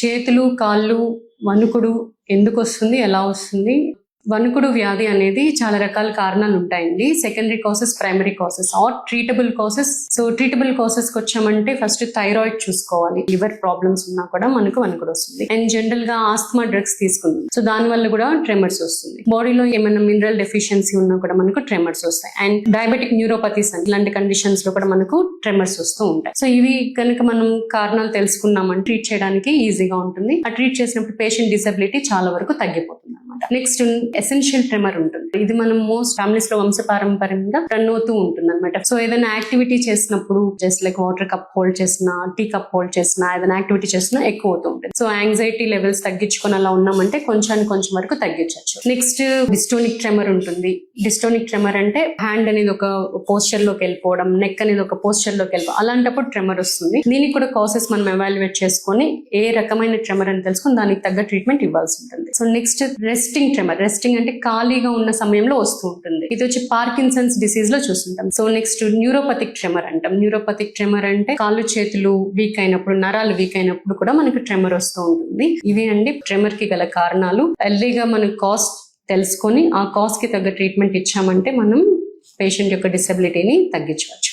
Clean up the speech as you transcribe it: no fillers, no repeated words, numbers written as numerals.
చేతులు కాళ్ళు వణుకుడు ఎందుకు వస్తుంది, ఎలా వస్తుంది? వణుకుడు వ్యాధి అనేది చాలా రకాల కారణాలు ఉంటాయండి. Secondary causes, primary causes are treatable causes. So treatable causes కి వచ్చామంటే ఫస్ట్ థైరాయిడ్ చూసుకోవాలి. లివర్ ప్రాబ్లమ్స్ ఉన్నా కూడా మనకు వణుకుడు వస్తుంది. అండ్ జనరల్ గా ఆస్తమా డ్రగ్స్ తీసుకుందాం, సో దాని వల్ల కూడా ట్రెమర్స్ వస్తుంది. బాడీలో ఏమైనా మినరల్ డెఫిషియన్సీ ఉన్నా కూడా మనకు ట్రెమర్స్ వస్తాయి. అండ్ డయాబెటిక్ న్యూరోపతీస్ ఇలాంటి కండిషన్స్ లో కూడా మనకు ట్రెమర్స్ వస్తూ ఉంటాయి. సో ఇవి కనుక మనం కారణాలు తెలుసుకున్నామంటే ట్రీట్ చేయడానికి ఈజీగా ఉంటుంది. ఆ ట్రీట్ చేసినప్పుడు పేషెంట్ డిసబిలిటీ చాలా వరకు తగ్గిపోతుంది అనమాట. నెక్స్ట్ ఎసెన్షియల్ ట్రెమర్ ఉంటుంది. ఇది మనం మోస్ట్ ఫ్యామిలీస్ లో వంశపారంపర్యంగా రన్ అవుతూ ఉంటుంది అనమాట. సో ఏదైనా యాక్టివిటీ చేసినప్పుడు just like water cup hold చేసినా, టీ కప్ హోల్డ్ చేసినా, ఏదైనా యాక్టివిటీ చేసినా ఎక్కువ అవుతూ ఉంటుంది. సో యాంగ్జైటీ లెవెల్స్ తగ్గించుకొని అలా ఉన్నామంటే కొంచెం వరకు తగ్గించవచ్చు. నెక్స్ట్ డిస్టోనిక్ ట్రెమర్ ఉంటుంది. డిస్టోనిక్ ట్రెమర్ అంటే హ్యాండ్ అనేది ఒక పోస్చర్ లోకి వెళ్ళిపోవడం, నెక్ అనేది ఒక పోస్చర్ లోకి వెళ్ళిపోవడం, అలాంటప్పుడు ట్రెమర్ వస్తుంది. దీనికి కూడా కాసెస్ మనం ఎవాల్యుయేట్ చేసుకొని ఏ రకమైన ట్రెమర్ అని తెలుసుకొని దానికి తగ్గ ట్రీట్మెంట్ ఇవ్వాల్సి ఉంటుంది. So next resting tremor. Resting అంటే ఖాళీగా ఉన్న సమయంలో వస్తూ ఉంటుంది. ఇది వచ్చి పార్కిన్సన్స్ డిసీజ్ లో చూస్తుంటాం. సో నెక్స్ట్ న్యూరోపతిక్ ట్రెమర్ అంటాం. న్యూరోపతిక్ ట్రెమర్ అంటే కాళ్ళు చేతులు వీక్ అయినప్పుడు, నరాలు వీక్ అయినప్పుడు కూడా మనకు ట్రెమర్ వస్తూ ఉంటుంది. ఇవి అండి ట్రెమర్ కి గల కారణాలు. ఎర్లీగా మనం కాజ్ తెలుసుకొని ఆ కాజ్ కి తగ్గ ట్రీట్మెంట్ ఇచ్చామంటే మనం పేషెంట్ యొక్క డిసబిలిటీని తగ్గించవచ్చు.